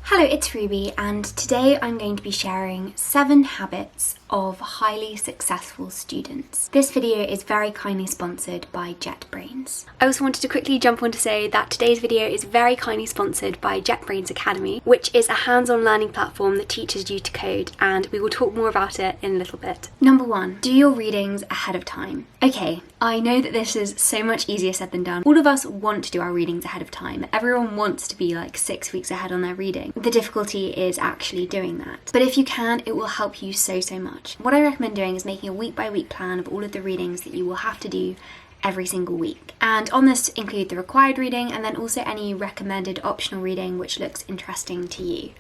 Hello, it's Ruby, and today I'm going to be sharing 7 habits of highly successful students. This video is very kindly sponsored by JetBrains. I also wanted to quickly jump on to say that today's video is very kindly sponsored by JetBrains Academy, which is a hands-on learning platform that teaches you to code, and we will talk more about it in a little bit. Number 1, do your readings ahead of time. Okay, I know that this is so much easier said than done. All of us want to do our readings ahead of time. Everyone wants to be like 6 weeks ahead on their reading. The difficulty is actually doing that. But if you can, it will help you so much. What I recommend doing is making a week-by-week plan of all of the readings that you will have to do every single week. And on this include the required reading and then also any recommended optional reading which looks interesting to you.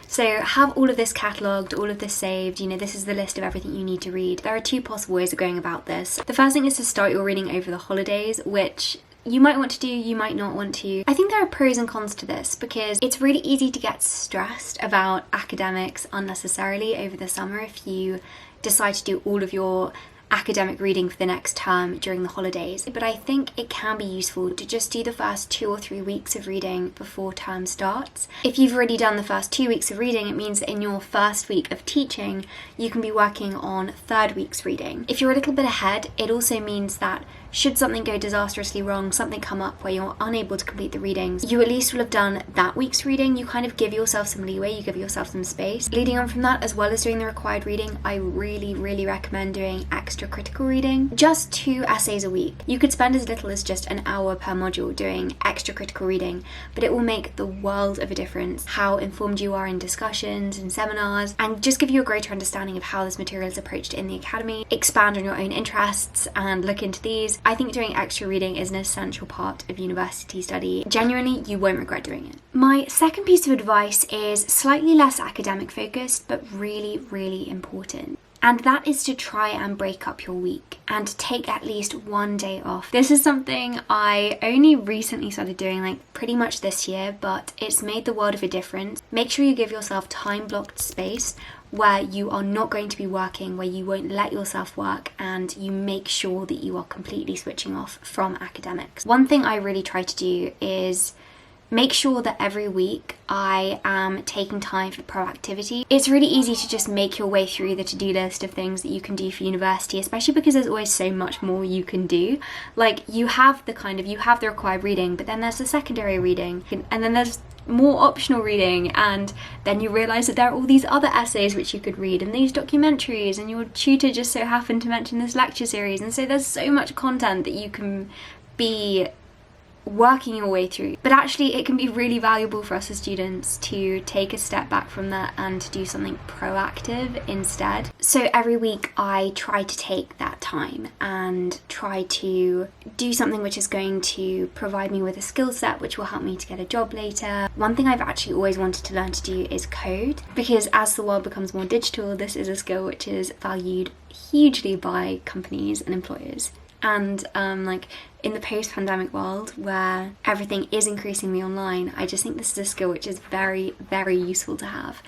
So have all of this catalogued, all of this saved, this is the list of everything you need to read. There are 2 possible ways of going about this. The first thing is to start your reading over the holidays, which you might want to do, you might not want to. I think there are pros and cons to this because it's really easy to get stressed about academics unnecessarily over the summer if you decide to do all of your academic reading for the next term during the holidays. But I think it can be useful to just do the first 2 or 3 weeks of reading before term starts. If you've already done the first 2 weeks of reading, it means that in your first week of teaching, you can be working on 3rd week's reading. If you're a little bit ahead, it also means that should something go disastrously wrong, something come up where you're unable to complete the readings, you at least will have done that week's reading. You kind of give yourself some leeway, you give yourself some space. Leading on from that, as well as doing the required reading, I really recommend doing extra critical reading. Just 2 essays a week. You could spend as little as just an hour per module doing extra critical reading, but it will make the world of a difference how informed you are in discussions and seminars, and just give you a greater understanding of how this material is approached in the academy. Expand on your own interests and look into these. I think doing extra reading is an essential part of university study. Genuinely, you won't regret doing it. My second piece of advice is slightly less academic focused, but really important. And that is to try and break up your week and take at least 1 day off. This is something I only recently started doing, like pretty much this year, but it's made the world of a difference. Make sure you give yourself time-blocked space where you are not going to be working, where you won't let yourself work, and you make sure that you are completely switching off from academics. One thing I really try to do is make sure that every week I am taking time for proactivity. It's really easy to just make your way through the to-do list of things that you can do for university, especially because there's always so much more you can do. Like you have the required reading, but then there's the secondary reading, and then there's more optional reading, and then you realise that there are all these other essays which you could read and these documentaries, and your tutor just so happened to mention this lecture series, and so there's so much content that you can be working your way through. But actually it can be really valuable for us as students to take a step back from that and to do something proactive instead. So every week I try to take that time and try to do something which is going to provide me with a skill set which will help me to get a job later. One thing I've actually always wanted to learn to do is code, because as the world becomes more digital, this is a skill which is valued hugely by companies and employers. And in the post-pandemic world where everything is increasingly online, I just think this is a skill which is very useful to have.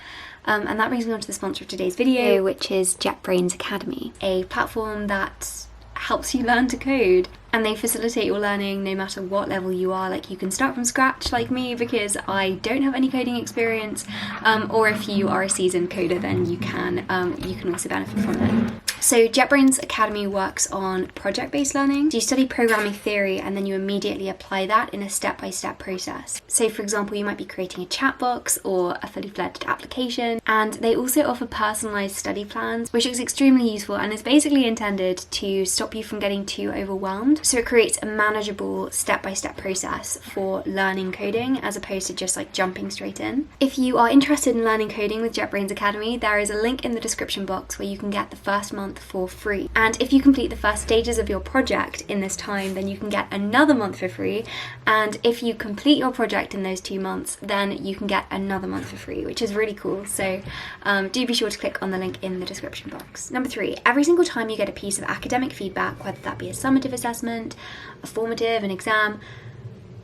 And that brings me on to the sponsor of today's video, which is JetBrains Academy, a platform that helps you learn to code. And they facilitate your learning no matter what level you are. Like you can start from scratch like me because I don't have any coding experience, or if you are a seasoned coder, then you can also benefit from it. So JetBrains Academy works on project-based learning. So you study programming theory and then you immediately apply that in a step-by-step process. So for example, you might be creating a chat box or a fully fledged application, and they also offer personalized study plans, which is extremely useful and is basically intended to stop you from getting too overwhelmed. So it creates a manageable step-by-step process for learning coding as opposed to just like jumping straight in. If you are interested in learning coding with JetBrains Academy, there is a link in the description box where you can get the first month for free. And if you complete the first stages of your project in this time, then you can get another month for free. And if you complete your project in those 2 months, then you can get another month for free, which is really cool. So do be sure to click on the link in the description box. Number 3, every single time you get a piece of academic feedback, whether that be a summative assessment, a formative, an exam,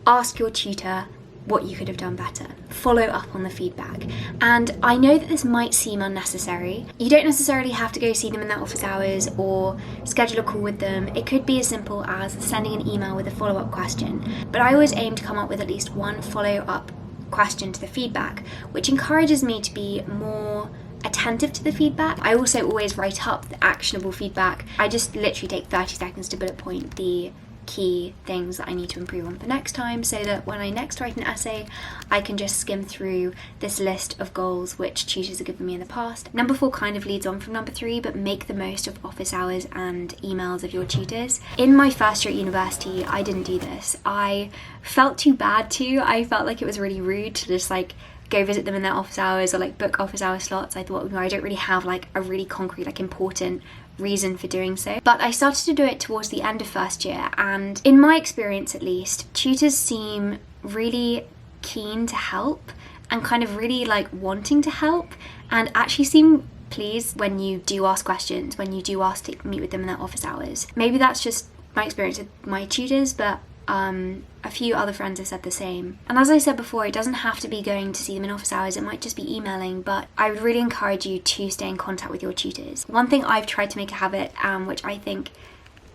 ask your tutor what you could have done better. Follow up on the feedback. And I know that this might seem unnecessary. You don't necessarily have to go see them in their office hours or schedule a call with them. It could be as simple as sending an email with a follow-up question. But I always aim to come up with at least one follow-up question to the feedback, which encourages me to be more attentive to the feedback. I also always write up the actionable feedback. I just literally take 30 seconds to bullet point the key things that I need to improve on for next time, so that when I next write an essay, I can just skim through this list of goals which tutors have given me in the past. Number 4 kind of leads on from number 3, but make the most of office hours and emails of your tutors. In my first year at university, I didn't do this. I felt too bad to. I felt like it was really rude to just like go visit them in their office hours or like book office hour slots. I thought, I don't really have like a really concrete, like important reason for doing so. But I started to do it towards the end of first year, and in my experience at least, tutors seem really keen to help and kind of really like wanting to help, and actually seem pleased when you do ask questions, when you do ask to meet with them in their office hours. Maybe that's just my experience with my tutors, but a few other friends have said the same. And as I said before, it doesn't have to be going to see them in office hours, it might just be emailing, but I would really encourage you to stay in contact with your tutors. One thing I've tried to make a habit, which I think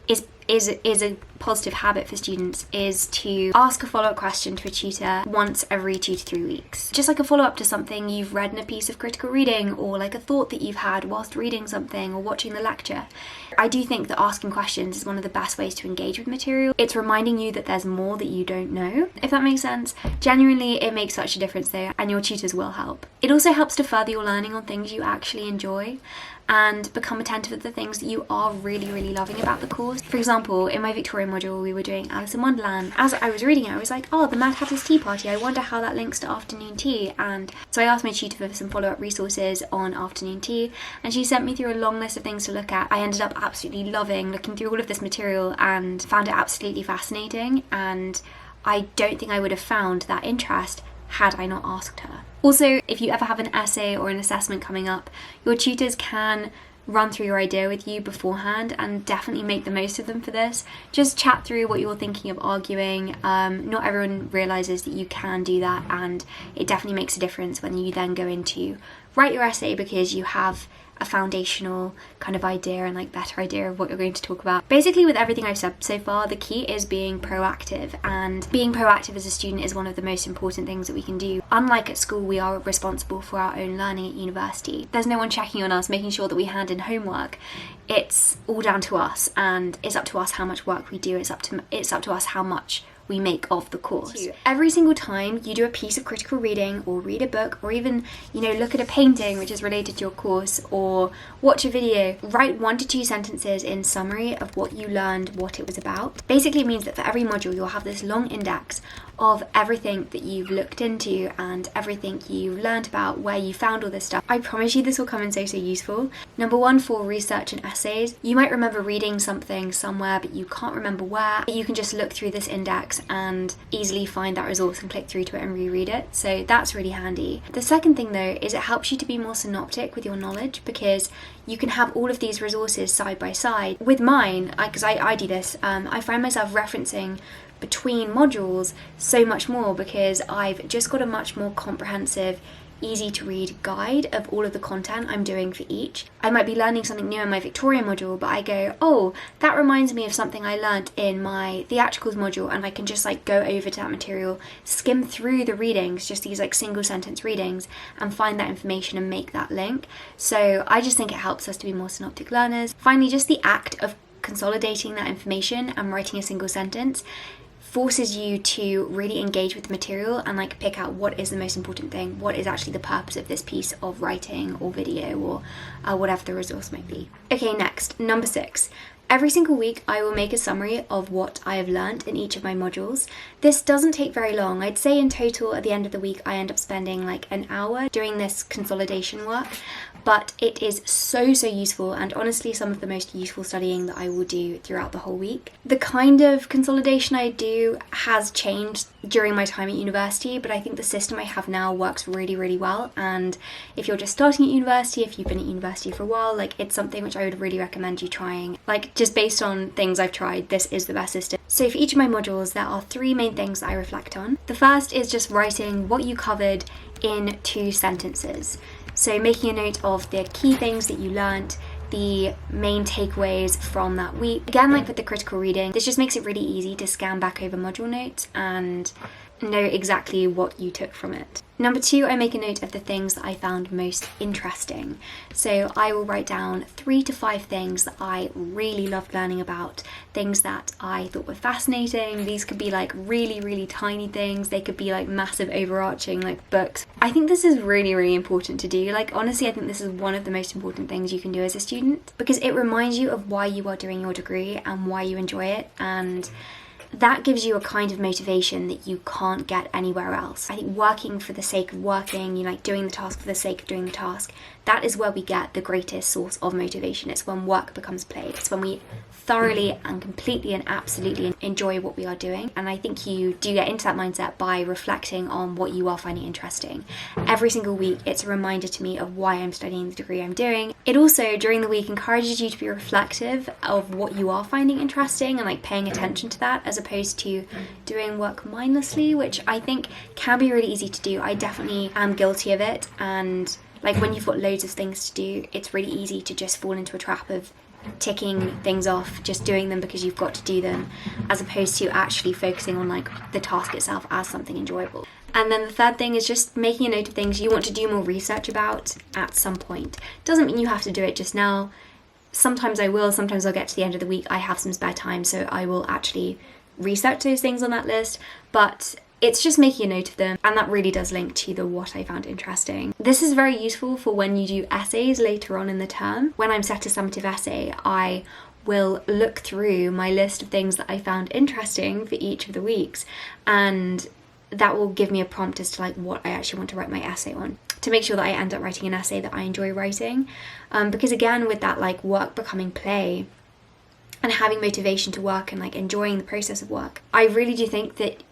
is a positive habit for students, is to ask a follow-up question to a tutor once every 2 to 3 weeks. Just like a follow-up to something you've read in a piece of critical reading, or like a thought that you've had whilst reading something or watching the lecture. I do think that asking questions is one of the best ways to engage with material. It's reminding you that there's more that you don't know, if that makes sense. Genuinely, it makes such a difference though, and your tutors will help. It also helps to further your learning on things you actually enjoy and become attentive to the things that you are really loving about the course. For example, in my Victoria module, we were doing Alice in Wonderland. As I was reading it, I was like, oh, the Mad Hatter's Tea Party, I wonder how that links to afternoon tea. And so I asked my tutor for some follow-up resources on afternoon tea, and she sent me through a long list of things to look at. I ended up absolutely loving looking through all of this material and found it absolutely fascinating, and I don't think I would have found that interest had I not asked her. Also, if you ever have an essay or an assessment coming up, your tutors can run through your idea with you beforehand, and definitely make the most of them for this. Just chat through what you're thinking of arguing. Not everyone realises that you can do that, and it definitely makes a difference when you then go into write your essay, because you have a foundational kind of idea and like better idea of what you're going to talk about. Basically, with everything I've said so far, the key is being proactive, and being proactive as a student is one of the most important things that we can do. Unlike at school, we are responsible for our own learning at university. There's no one checking on us, making sure that we hand in homework. It's all down to us, and it's up to us how much work we do. It's up to us how much we make of the course. Every single time you do a piece of critical reading, or read a book, or even, look at a painting which is related to your course, or watch a video, write 1 to 2 sentences in summary of what you learned, what it was about. Basically, it means that for every module you'll have this long index of everything that you've looked into and everything you've learned about, where you found all this stuff. I promise you this will come in so useful. Number 1, for research and essays. You might remember reading something somewhere, but you can't remember where. You can just look through this index and easily find that resource and click through to it and reread it. So that's really handy. The second thing though is it helps you to be more synoptic with your knowledge, because you can have all of these resources side by side. With mine, because I do this, I find myself referencing between modules so much more, because I've just got a much more comprehensive, easy to read guide of all of the content I'm doing for each. I might be learning something new in my Victoria module, but I go, oh, that reminds me of something I learnt in my theatricals module, and I can just like go over to that material, skim through the readings, just these like single sentence readings, and find that information and make that link. So I just think it helps us to be more synoptic learners. Finally, just the act of consolidating that information and writing a single sentence forces you to really engage with the material and like pick out what is the most important thing, what is actually the purpose of this piece of writing or video or whatever the resource might be. Okay, next, number 6. Every single week I will make a summary of what I have learned in each of my modules. This doesn't take very long. I'd say in total at the end of the week I end up spending like an hour doing this consolidation work, but it is so useful, and honestly some of the most useful studying that I will do throughout the whole week. The kind of consolidation I do has changed during my time at university, but I think the system I have now works really well, and if you're just starting at university, if you've been at university for a while, like it's something which I would really recommend you trying. Like just based on things I've tried, this is the best system. So for each of my modules there are 3 main things that I reflect on. The first is just writing what you covered in 2 sentences. So making a note of the key things that you learnt, the main takeaways from that week. Again, like with the critical reading, this just makes it really easy to scan back over module notes and know exactly what you took from it. Number 2, I make a note of the things that I found most interesting. So I will write down 3 to 5 things that I really loved learning about, things that I thought were fascinating. These could be like really tiny things, they could be like massive overarching like books. I think this is really important to do. Like honestly, I think this is one of the most important things you can do as a student, because it reminds you of why you are doing your degree and why you enjoy it, and that gives you a kind of motivation that you can't get anywhere else. I think working for the sake of working, you like doing the task for the sake of doing the task, that is where we get the greatest source of motivation. It's when work becomes play. It's when we thoroughly and completely and absolutely enjoy what we are doing. And I think you do get into that mindset by reflecting on what you are finding interesting. Every single week, it's a reminder to me of why I'm studying the degree I'm doing. It also, during the week, encourages you to be reflective of what you are finding interesting and like paying attention to that, as opposed to doing work mindlessly, which I think can be really easy to do. I definitely am guilty of it, and like when you've got loads of things to do, it's really easy to just fall into a trap of ticking things off, just doing them because you've got to do them, as opposed to actually focusing on like the task itself as something enjoyable. And then the third thing is just making a note of things you want to do more research about at some point. Doesn't mean you have to do it just now. Sometimes I will, sometimes I'll get to the end of the week, I have some spare time, so I will actually research those things on that list, but it's just making a note of them, and that really does link to the what I found interesting. This is very useful for when you do essays later on in the term. When I'm set a summative essay, I will look through my list of things that I found interesting for each of the weeks, and that will give me a prompt as to like what I actually want to write my essay on, to make sure that I end up writing an essay that I enjoy writing. Because again, with that like work becoming play and having motivation to work and like enjoying the process of work, I really do think that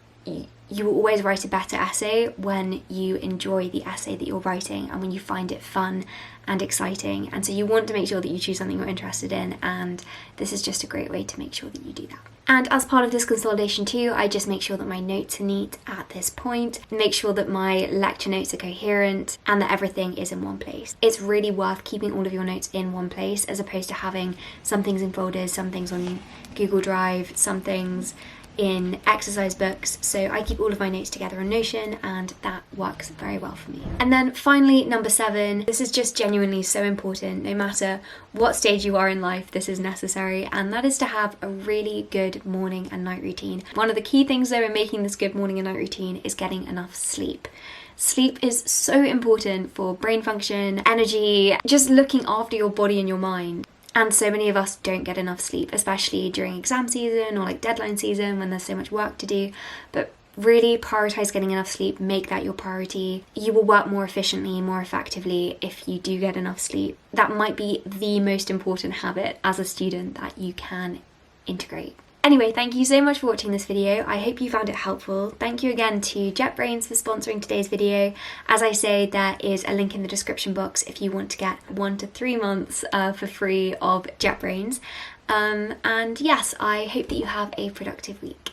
you will always write a better essay when you enjoy the essay that you're writing and when you find it fun and exciting. And so you want to make sure that you choose something you're interested in, and this is just a great way to make sure that you do that. And as part of this consolidation too, I just make sure that my notes are neat at this point, make sure that my lecture notes are coherent, and that everything is in one place. It's really worth keeping all of your notes in one place, as opposed to having some things in folders, some things on Google Drive, some things in exercise books. So I keep all of my notes together on Notion, and that works very well for me. And then finally, number 7, this is just genuinely so important. No matter what stage you are in life, this is necessary, and that is to have a really good morning and night routine. One of the key things though in making this good morning and night routine is getting enough sleep. Sleep is so important for brain function, energy, just looking after your body and your mind. And so many of us don't get enough sleep, especially during exam season or like deadline season when there's so much work to do. But really prioritize getting enough sleep, make that your priority. You will work more efficiently, more effectively if you do get enough sleep. That might be the most important habit as a student that you can integrate. Anyway, thank you so much for watching this video. I hope you found it helpful. Thank you again to JetBrains for sponsoring today's video. As I say, there is a link in the description box if you want to get 1 to 3 months for free of JetBrains. And yes, I hope that you have a productive week.